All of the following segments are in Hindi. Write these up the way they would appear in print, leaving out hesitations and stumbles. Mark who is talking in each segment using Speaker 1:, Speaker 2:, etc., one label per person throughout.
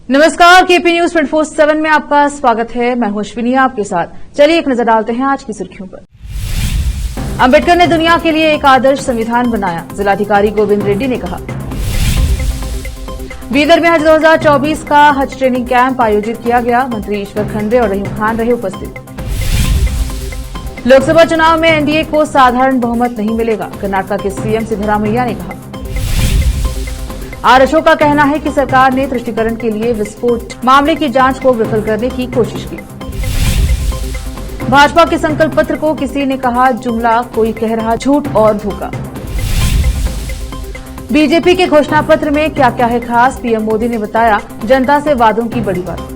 Speaker 1: नमस्कार, केपी न्यूज 24/7 में आपका स्वागत है। मैं हूं अश्विनी आपके साथ। चलिए एक नजर डालते हैं आज की सुर्खियों पर। अंबेडकर ने दुनिया के लिए एक आदर्श संविधान बनाया, जिलाधिकारी गोविंद रेड्डी ने कहा। बीदर में हज 2024 का हज ट्रेनिंग कैंप आयोजित किया गया, मंत्री ईश्वर खंडे और रहीम खान रहे उपस्थित। लोकसभा चुनाव में एनडीए को साधारण बहुमत नहीं मिलेगा, कर्नाटक के सीएम सिद्धरामैया ने कहा। आरएसओ का कहना है कि सरकार ने तुष्टीकरण के लिए विस्फोट मामले की जांच को विफल करने की कोशिश की। भाजपा के संकल्प पत्र को किसी ने कहा जुमला, कोई कह रहा झूठ और धोखा। बीजेपी के घोषणा पत्र में क्या क्या है खास, पीएम मोदी ने बताया जनता से वादों की बड़ी बात।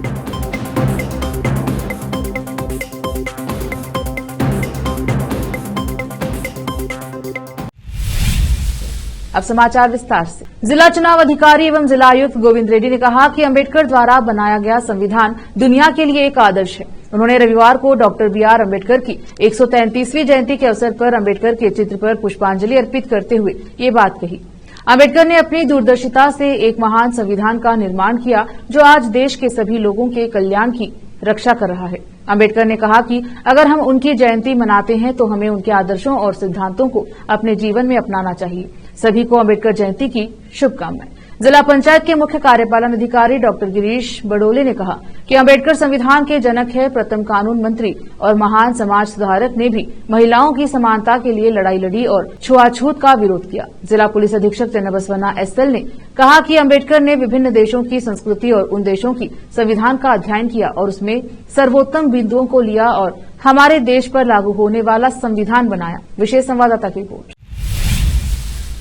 Speaker 1: अब समाचार विस्तार से। जिला चुनाव अधिकारी एवं जिलायुक्त गोविंद रेड्डी ने कहा कि अंबेडकर द्वारा बनाया गया संविधान दुनिया के लिए एक आदर्श है। उन्होंने रविवार को डॉक्टर बीआर अंबेडकर की 133वीं जयंती के अवसर पर अंबेडकर के चित्र पर पुष्पांजलि अर्पित करते हुए ये बात कही। अंबेडकर ने अपनी दूरदर्शिता से एक महान संविधान का निर्माण किया जो आज देश के सभी लोगों के कल्याण की रक्षा कर रहा है। अंबेडकर ने कहा कि अगर हम उनकी जयंती मनाते हैं तो हमें उनके आदर्शों और सिद्धांतों को अपने जीवन में अपनाना चाहिए। सभी को अंबेडकर जयंती की शुभकामनाएं। जिला पंचायत के मुख्य कार्यपालन अधिकारी डॉक्टर गिरीश बडोले ने कहा कि अंबेडकर संविधान के जनक है। प्रथम कानून मंत्री और महान समाज सुधारक ने भी महिलाओं की समानता के लिए लड़ाई लड़ी और छुआछूत का विरोध किया। जिला पुलिस अधीक्षक चन्नबसवन्ना एसएल ने कहा कि अंबेडकर ने विभिन्न देशों की संस्कृति और उन देशों की संविधान का अध्ययन किया और उसमें सर्वोत्तम बिंदुओं को लिया और हमारे देश पर लागू होने वाला संविधान बनाया। विशेष संवाददाता की रिपोर्ट।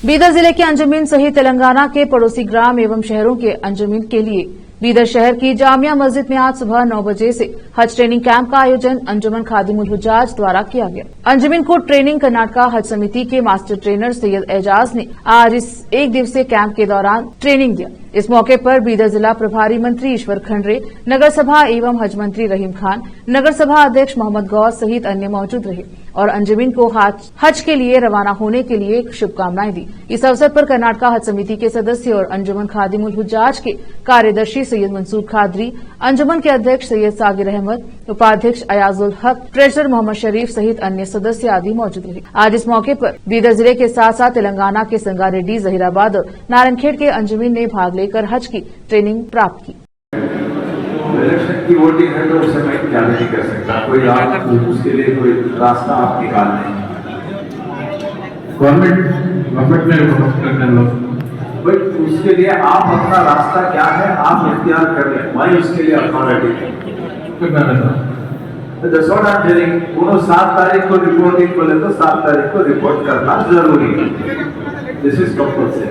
Speaker 1: बीदर जिले के अंजुमिन सहित तेलंगाना के पड़ोसी ग्राम एवं शहरों के अंजुमिन के लिए बीदर शहर की जामिया मस्जिद में आज सुबह 9 बजे से हज ट्रेनिंग कैंप का आयोजन अंजुमन खादिमुल हुज्जाज द्वारा किया गया। अंजुमिन को ट्रेनिंग कर्नाटक हज समिति के मास्टर ट्रेनर सैयद एजाज ने आज इस एक दिवसीय कैंप के दौरान ट्रेनिंग दिया। इस मौके पर बीदर जिला प्रभारी मंत्री ईश्वर खंडे, नगर सभा एवं हज मंत्री रहीम खान, नगर सभा अध्यक्ष मोहम्मद गौर सहित अन्य मौजूद रहे और अंजुमिन को हज के लिए रवाना होने के लिए शुभकामनाएं दी। इस अवसर पर कर्नाटक हज समिति के सदस्य और अंजुमन खादिमुल हुज्जाज के कार्यदर्शी सैयद मंसूर खादरी, अंजुमन के अध्यक्ष सैयद सागिर अहमद, उपाध्यक्ष अयाजुल हक, ट्रेजरर मोहम्मद शरीफ सहित अन्य सदस्य आदि मौजूद रहे। आज इस मौके पर बीदर जिले के साथ साथ तेलंगाना के संगारेड्डी, जहीराबाद और नारायणखेड़ के अंजुमिन ने भाग लेकर हज की ट्रेनिंग प्राप्त की।
Speaker 2: इलेक्शन की वोटिंग है तो उस समय क्या नहीं कर सकता कोई, उसके लिए कोई रास्ता आप निकाल लें। गवर्नमेंट में भाई उसके लिए आप अपना रास्ता क्या है आप इख्तियार कर लें। मैं उसके लिए अथॉरिटी उन्होंने 7 तारीख को रिपोर्टिंग बोले तो 7 तारीख को रिपोर्ट करना जरूरी है। This is compulsory.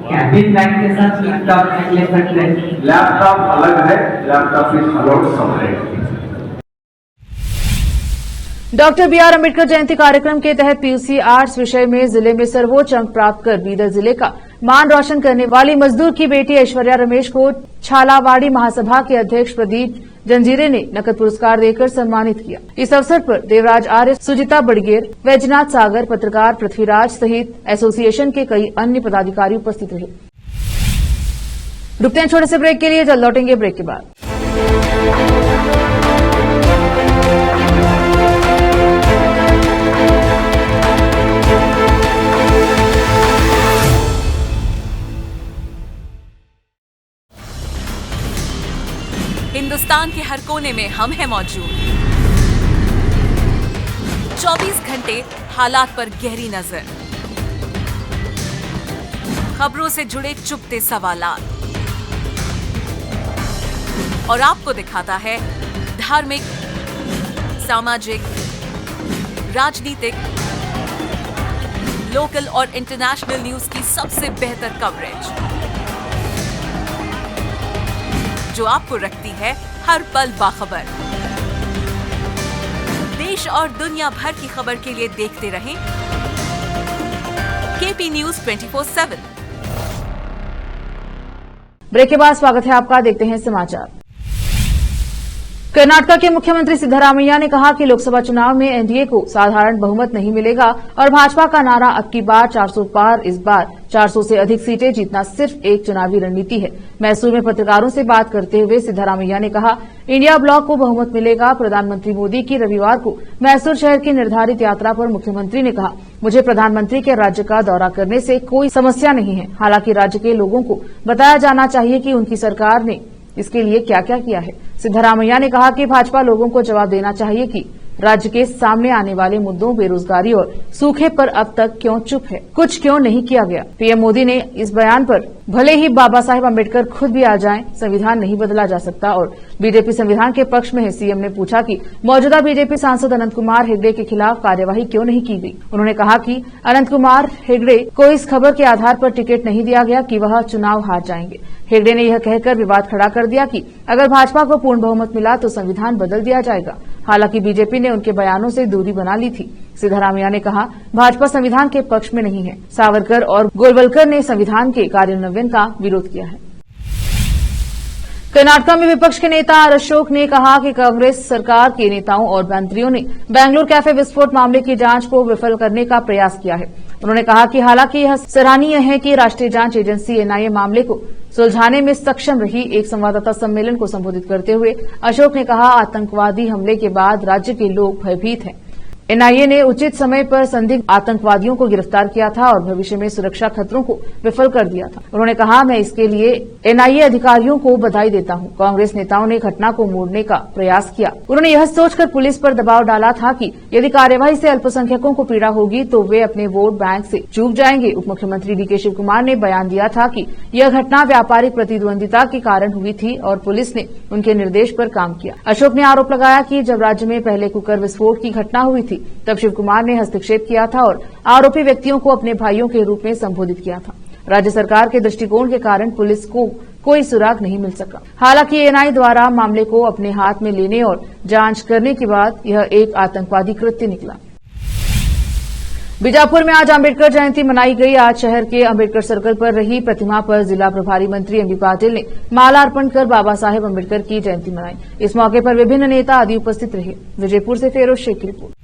Speaker 3: Cabin bag के साथ लैपटॉप ले सकते हैं।
Speaker 2: लैपटॉप अलग है, laptop is allowed somewhere.
Speaker 1: Doctor BR Ambedkar Jayanti कार्यक्रम के तहत पीयूसी आर्ट्स विषय में जिले में सर्वोच्च अंक प्राप्त कर बीदर जिले का मान रोशन करने वाली मजदूर की बेटी ऐश्वर्या रमेश को छालावाड़ी महासभा के अध्यक्ष प्रदीप जंजीरे ने नकद पुरस्कार देकर सम्मानित किया। इस अवसर पर देवराज आर्य, सुजिता बड़गेर, वैजनाथ सागर, पत्रकार पृथ्वीराज सहित एसोसिएशन के कई अन्य पदाधिकारी उपस्थित रहे। रुकते हैं छोटे से ब्रेक के लिए, जल्द लौटेंगे ब्रेक के बाद।
Speaker 4: हिंदुस्तान के हर कोने में हम हैं मौजूद। 24 घंटे हालात पर गहरी नजर, खबरों से जुड़े चुपते सवालात और आपको दिखाता है धार्मिक, सामाजिक, राजनीतिक, लोकल और इंटरनेशनल न्यूज की सबसे बेहतर कवरेज जो आपको रखती है हर पल बाखबर। देश और दुनिया भर की खबर के लिए देखते रहें केपी न्यूज 24/7।
Speaker 1: ब्रेक के बाद स्वागत है आपका, देखते हैं समाचार। कर्नाटक के मुख्यमंत्री सिद्धरामैया ने कहा कि लोकसभा चुनाव में एनडीए को साधारण बहुमत नहीं मिलेगा और भाजपा का नारा अब की बार 400 पार, इस बार 400 से अधिक सीटें जीतना सिर्फ एक चुनावी रणनीति है। मैसूर में पत्रकारों से बात करते हुए सिद्धरामैया ने कहा, इंडिया ब्लॉक को बहुमत मिलेगा। प्रधानमंत्री मोदी की रविवार को मैसूर शहर की निर्धारित यात्रा पर मुख्यमंत्री ने कहा, मुझे प्रधानमंत्री के राज्य का दौरा करने से कोई समस्या नहीं है। हालांकि राज्य के लोगों को बताया जाना चाहिए कि उनकी सरकार ने इसके लिए क्या क्या किया है। सिद्धरामैया ने कहा कि भाजपा लोगों को जवाब देना चाहिए कि राज्य के सामने आने वाले मुद्दों बेरोजगारी और सूखे पर अब तक क्यों चुप है, कुछ क्यों नहीं किया गया। पीएम मोदी ने इस बयान पर भले ही बाबा साहेब अम्बेडकर खुद भी आ जाएं, संविधान नहीं बदला जा सकता और बीजेपी संविधान के पक्ष में है। सीएम ने पूछा कि मौजूदा बीजेपी सांसद अनंत कुमार हेगड़े के खिलाफ कार्यवाही क्यों नहीं की गई। उन्होंने कहा कि अनंत कुमार हेगड़े को इस खबर के आधार पर टिकट नहीं दिया गया कि वह चुनाव हार जाएंगे। हेगड़े ने यह कहकर विवाद खड़ा कर दिया कि अगर भाजपा को पूर्ण बहुमत मिला तो संविधान बदल दिया जाएगा। हालांकि बीजेपी ने उनके बयानों से दूरी बना ली थी। सिद्धरामैया ने कहा, भाजपा संविधान के पक्ष में नहीं है। सावरकर और गोलवलकर ने संविधान के कार्यान्वयन का विरोध किया है। कर्नाटक में विपक्ष के नेता आर अशोक ने कहा कि कांग्रेस सरकार के नेताओं और मंत्रियों ने बेंगलुरु कैफे विस्फोट मामले की जांच को विफल करने का प्रयास किया है। उन्होंने कहा कि हालांकि यह सराहनीय है कि राष्ट्रीय जांच एजेंसी एनआईए मामले को सुलझाने में सक्षम रही। एक संवाददाता सम्मेलन को संबोधित करते हुए अशोक ने कहा, आतंकवादी हमले के बाद राज्य के लोग भयभीत हैं। एनआईए ने उचित समय पर संदिग्ध आतंकवादियों को गिरफ्तार किया था और भविष्य में सुरक्षा खतरों को विफल कर दिया था। उन्होंने कहा, मैं इसके लिए एनआईए अधिकारियों को बधाई देता हूं। कांग्रेस नेताओं ने घटना को मोड़ने का प्रयास किया। उन्होंने यह सोचकर पुलिस पर दबाव डाला था कि यदि कार्यवाही से अल्पसंख्यकों को पीड़ा होगी तो वे अपने वोट बैंक से चूक जाएंगे। उप मुख्यमंत्री डीके शिव कुमार ने बयान दिया था कि यह घटना व्यापारिक प्रतिद्वंदिता के कारण हुई थी और पुलिस ने उनके निर्देश पर काम किया। अशोक ने आरोप लगाया कि जब राज्य में पहले कुकर विस्फोट की घटना हुई थी तब शिव कुमार ने हस्तक्षेप किया था और आरोपी व्यक्तियों को अपने भाइयों के रूप में संबोधित किया था। राज्य सरकार के दृष्टिकोण के कारण पुलिस को कोई सुराग नहीं मिल सका। हालांकि एनआईए द्वारा मामले को अपने हाथ में लेने और जांच करने के बाद यह एक आतंकवादी कृत्य निकला। बीजापुर में आज अम्बेडकर जयंती मनाई गई। आज शहर के अम्बेडकर सर्कल पर रही प्रतिमा पर जिला प्रभारी मंत्री एमबी पाटिल ने माला अर्पण कर बाबा साहेब अम्बेडकर की जयंती मनाई। इस मौके पर विभिन्न नेता आदि उपस्थित रहे। विजयपुर से फिरोज शेख की रिपोर्ट।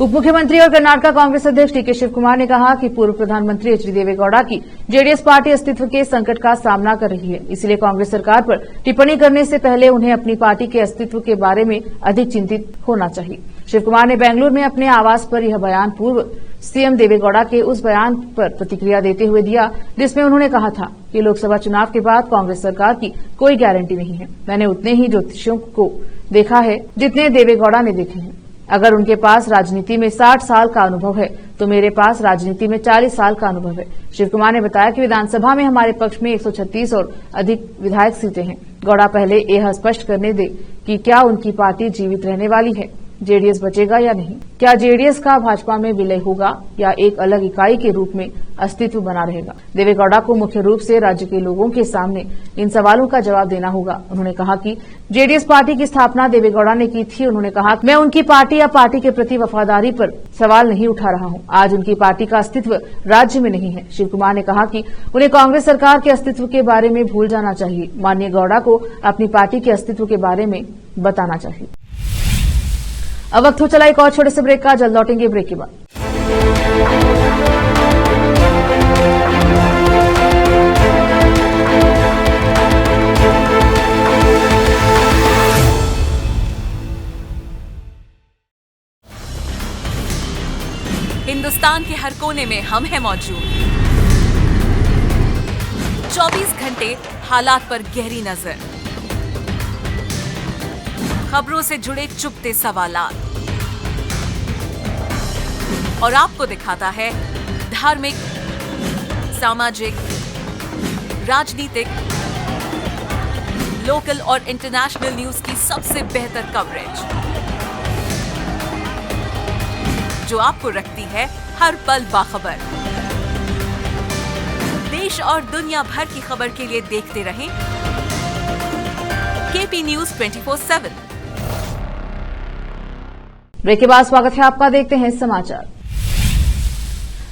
Speaker 1: उप मुख्यमंत्री और कर्नाटक कांग्रेस अध्यक्ष डीके शिव कुमार ने कहा कि पूर्व प्रधानमंत्री एचडी देवेगौड़ा की जेडीएस पार्टी अस्तित्व के संकट का सामना कर रही है। इसलिए कांग्रेस सरकार पर टिप्पणी करने से पहले उन्हें अपनी पार्टी के अस्तित्व के बारे में अधिक चिंतित होना चाहिए। शिव कुमार ने बेंगलुरु में अपने आवास पर यह बयान पूर्व सीएम देवेगौड़ा के उस बयान पर प्रतिक्रिया देते हुए दिया जिसमें उन्होंने कहा था कि लोकसभा चुनाव के बाद कांग्रेस सरकार की कोई गारंटी नहीं है। मैंने उतने ही ज्योतिषियों को देखा है जितने देवेगौड़ा ने देखे हैं। अगर उनके पास राजनीति में 60 साल का अनुभव है तो मेरे पास राजनीति में 40 साल का अनुभव है। शिव कुमार ने बताया कि विधानसभा में हमारे पक्ष में 136 और अधिक विधायक सीटें हैं। गौड़ा पहले यह स्पष्ट करने दे कि क्या उनकी पार्टी जीवित रहने वाली है, जेडीएस बचेगा या नहीं, क्या जेडीएस का भाजपा में विलय होगा या एक अलग इकाई के रूप में अस्तित्व बना रहेगा। देवेगौड़ा को मुख्य रूप से राज्य के लोगों के सामने इन सवालों का जवाब देना होगा। उन्होंने कहा कि जेडीएस पार्टी की स्थापना देवेगौड़ा ने की थी। उन्होंने कहा मैं उनकी पार्टी या पार्टी के प्रति वफादारी पर सवाल नहीं उठा रहा हूं। आज उनकी पार्टी का अस्तित्व राज्य में नहीं है। शिव कुमार ने कहा कि उन्हें कांग्रेस सरकार के अस्तित्व के बारे में भूल जाना चाहिए। माननीय गौड़ा को अपनी पार्टी के अस्तित्व के बारे में बताना चाहिए। अब वक्त हो चला एक और छोटे से ब्रेक का। जल्द लौटेंगे ब्रेक के बाद।
Speaker 4: हिंदुस्तान के हर कोने में हम हैं मौजूद। 24 घंटे हालात पर गहरी नजर, खबरों से जुड़े चुपते सवालात और आपको दिखाता है धार्मिक, सामाजिक, राजनीतिक, लोकल और इंटरनेशनल न्यूज की सबसे बेहतर कवरेज जो आपको रखती है हर पल बाखबर। देश और दुनिया भर की खबर के लिए देखते रहें केपी न्यूज 24/7।
Speaker 1: ब्रेक के बाद स्वागत है आपका। देखते हैं समाचार।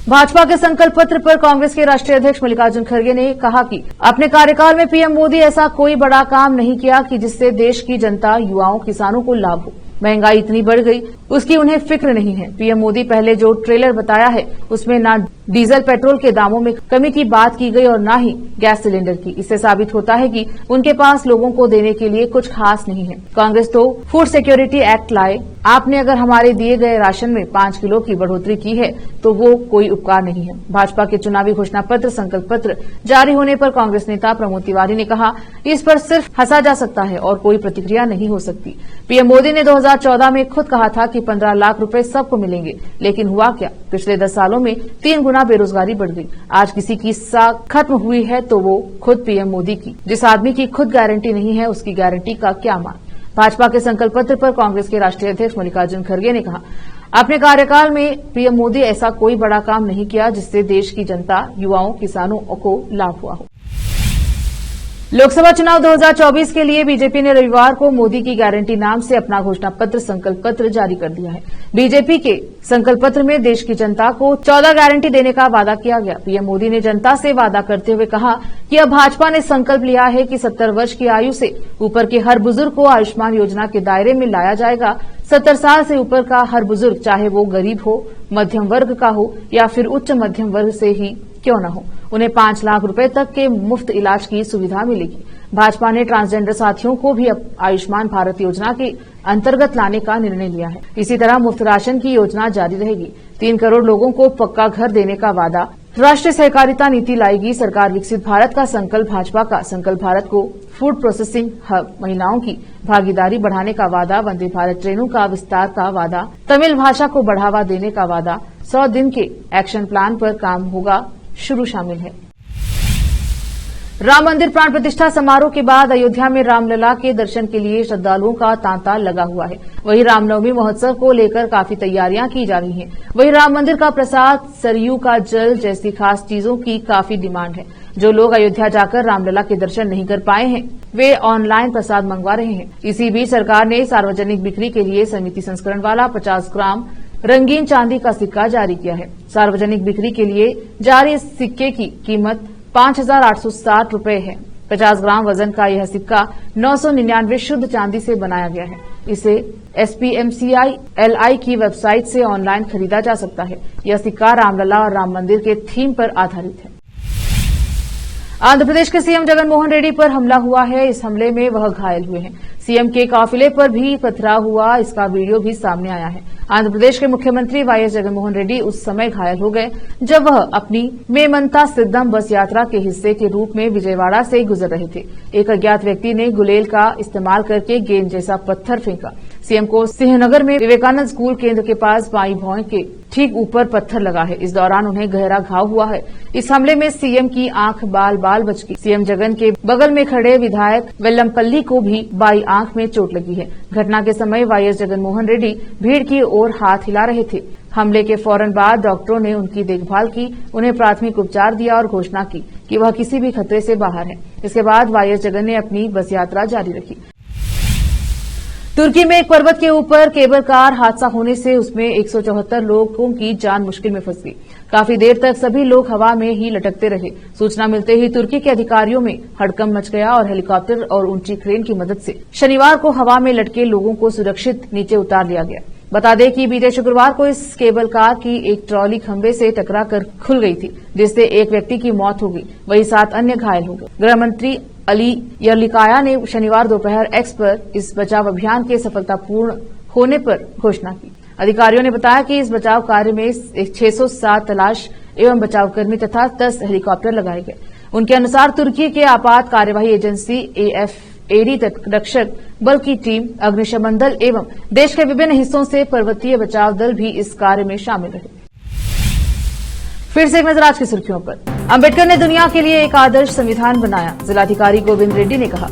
Speaker 1: भाजपा के संकल्प पत्र पर कांग्रेस के राष्ट्रीय अध्यक्ष मल्लिकार्जुन खड़गे ने कहा कि अपने कार्यकाल में पीएम मोदी ऐसा कोई बड़ा काम नहीं किया कि जिससे देश की जनता, युवाओं, किसानों को लाभ हो। महंगाई इतनी बढ़ गई, उसकी उन्हें फिक्र नहीं है। पीएम मोदी पहले जो ट्रेलर बताया है उसमें ना डीजल पेट्रोल के दामों में कमी की बात की गई और ना ही गैस सिलेंडर की। इससे साबित होता है कि उनके पास लोगों को देने के लिए कुछ खास नहीं है। कांग्रेस तो फूड सिक्योरिटी एक्ट लाए। आपने अगर हमारे दिए गए राशन में 5 किलो की बढ़ोतरी की है तो वो कोई उपकार नहीं है। भाजपा के चुनावी घोषणा पत्र, संकल्प पत्र जारी होने पर कांग्रेस नेता प्रमोद तिवारी ने कहा, इस पर सिर्फ हंसा जा सकता है और कोई प्रतिक्रिया नहीं हो सकती। पीएम मोदी ने 2014 में खुद कहा था कि 15 लाख रुपए सबको मिलेंगे, लेकिन हुआ क्या? पिछले 10 सालों में 3 गुना बेरोजगारी बढ़ गई। आज किसी की साख खत्म हुई है तो वो खुद पीएम मोदी की। जिस आदमी की खुद गारंटी नहीं है उसकी गारंटी का क्या मान। भाजपा के संकल्प पत्र पर कांग्रेस के राष्ट्रीय अध्यक्ष मल्लिकार्जुन खड़गे ने कहा, अपने कार्यकाल में पीएम मोदी ऐसा कोई बड़ा काम नहीं किया जिससे देश की जनता, युवाओं, किसानों को लाभ हुआ हो। लोकसभा चुनाव 2024 के लिए बीजेपी ने रविवार को मोदी की गारंटी नाम से अपना घोषणा पत्र, संकल्प पत्र जारी कर दिया है। बीजेपी के संकल्प पत्र में देश की जनता को 14 गारंटी देने का वादा किया गया। पीएम मोदी ने जनता से वादा करते हुए कहा कि अब भाजपा ने संकल्प लिया है कि 70 वर्ष की आयु से ऊपर के हर बुजुर्ग को आयुष्मान योजना के दायरे में लाया जाएगा। 70 साल से ऊपर का हर बुजुर्ग, चाहे वो गरीब हो, मध्यम वर्ग का हो या फिर उच्च मध्यम वर्ग से ही क्यों न हो, उन्हें 5 लाख रुपए तक के मुफ्त इलाज की सुविधा मिलेगी। भाजपा ने ट्रांसजेंडर साथियों को भी अब आयुष्मान भारत योजना के अंतर्गत लाने का निर्णय लिया है। इसी तरह मुफ्त राशन की योजना जारी रहेगी। 3 करोड़ लोगों को पक्का घर देने का वादा। राष्ट्रीय सहकारिता नीति लाएगी सरकार। विकसित भारत का संकल्प, भाजपा का संकल्प भारत को फूड प्रोसेसिंग हब, महिलाओं की भागीदारी बढ़ाने का वादा, वंदे भारत ट्रेनों का विस्तार का वादा, तमिल भाषा को बढ़ावा देने का वादा, 100 दिन के एक्शन प्लान पर काम होगा शुरू शामिल है। राम मंदिर प्राण प्रतिष्ठा समारोह के बाद अयोध्या में रामलला के दर्शन के लिए श्रद्धालुओं का तांता लगा हुआ है। वहीं रामनवमी महोत्सव को लेकर काफी तैयारियां की जा रही हैं। वहीं राम मंदिर का प्रसाद, सरयू का जल जैसी खास चीजों की काफी डिमांड है। जो लोग अयोध्या जाकर रामलला के दर्शन नहीं कर पाए हैं वे ऑनलाइन प्रसाद मंगवा रहे हैं। इसी बीच सरकार ने सार्वजनिक बिक्री के लिए समिति संस्करण वाला 50 ग्राम रंगीन चांदी का सिक्का जारी किया है। सार्वजनिक बिक्री के लिए जारी इस सिक्के की कीमत 5,860 रुपए है। 50 ग्राम वजन का यह सिक्का 999 शुद्ध चांदी से बनाया गया है। इसे SPMCI-LI की वेबसाइट से ऑनलाइन खरीदा जा सकता है। यह सिक्का रामलला और राम मंदिर के थीम पर आधारित है। आंध्र प्रदेश के सीएम जगनमोहन रेड्डी पर हमला हुआ है। इस हमले में वह घायल हुए हैं। सीएम के काफिले पर भी पथराव हुआ, इसका वीडियो भी सामने आया है। आंध्र प्रदेश के मुख्यमंत्री वाईएस जगनमोहन रेड्डी उस समय घायल हो गए जब वह अपनी मेमंता सिद्धम बस यात्रा के हिस्से के रूप में विजयवाड़ा से गुजर रहे थे। एक अज्ञात व्यक्ति ने गुलेल का इस्तेमाल करके गेंद जैसा पत्थर फेंका। सीएम को सिंहनगर में विवेकानंद स्कूल केंद्र के पास बाईं भौं के ठीक ऊपर पत्थर लगा है। इस दौरान उन्हें गहरा घाव हुआ है। इस हमले में सीएम की आंख बाल बच गई। सीएम जगन के बगल में खड़े विधायक वेल्लमपल्ली को भी बाईं आंख में चोट लगी है। घटना के समय वाईएस जगनमोहन रेड्डी भीड़ की ओर हाथ हिला रहे थे। हमले के फौरन बाद डॉक्टरों ने उनकी देखभाल की, उन्हें प्राथमिक उपचार दिया और घोषणा की कि वह किसी भी खतरे से बाहर है। इसके बाद वाईएस जगन ने अपनी बस यात्रा जारी रखी। तुर्की में एक पर्वत के ऊपर केबल कार हादसा होने से उसमें 174 लोगों की जान मुश्किल में फंस गई। काफी देर तक सभी लोग हवा में ही लटकते रहे। सूचना मिलते ही तुर्की के अधिकारियों में हड़कंप मच गया और हेलीकॉप्टर और ऊंची क्रेन की मदद से शनिवार को हवा में लटके लोगों को सुरक्षित नीचे उतार लिया गया। बता दें कि बीते शुक्रवार को इस केबल कार की एक ट्रॉली खंभे से टकराकर खुल गई थी, जिससे एक व्यक्ति की मौत हो गई, वहीं 7 अन्य घायल हो गए। गृह मंत्री अली यर्लिकाया ने शनिवार दोपहर एक्स पर इस बचाव अभियान के सफलतापूर्ण होने पर घोषणा की। अधिकारियों ने बताया कि इस बचाव कार्य में 607 तलाश एवं बचावकर्मी तथा 10 हेलीकॉप्टर लगाए गए। उनके अनुसार तुर्की के आपात कार्यवाही एजेंसी AFAD तटरक्षक बल की टीम, अग्निशमन दल एवं देश के विभिन्न हिस्सों से पर्वतीय बचाव दल भी इस कार्य में शामिल रहे। फिर से एक नजर आज की सुर्खियों पर। अंबेडकर ने दुनिया के लिए एक आदर्श संविधान बनाया, जिलाधिकारी गोविंद रेड्डी ने कहा।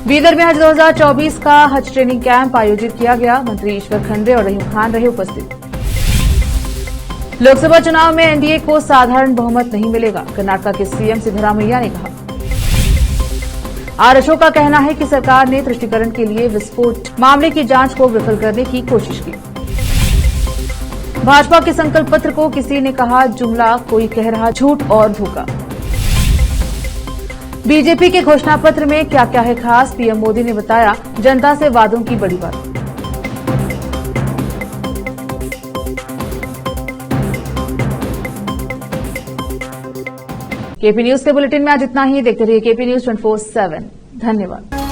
Speaker 1: बीदर में हज 2024 का हज ट्रेनिंग कैंप आयोजित किया गया। मंत्री ईश्वर खंडे और रहीम खान रहे उपस्थित। लोकसभा चुनाव में एनडीए को साधारण बहुमत नहीं मिलेगा, कर्नाटक के सीएम सिद्धरामैया ने कहा। आरएसओ का कहना है कि सरकार ने तुष्टीकरण के लिए विस्फोट मामले की जांच को विफल करने की कोशिश की। भाजपा के संकल्प पत्र को किसी ने कहा जुमला, कोई कह रहा झूठ और धोखा। बीजेपी के घोषणा पत्र में क्या क्या है खास, पीएम मोदी ने बताया जनता से वादों की बड़ी बात। केपी न्यूज के बुलेटिन में आज इतना ही। देखते रहिए केपी न्यूज 24/7। धन्यवाद।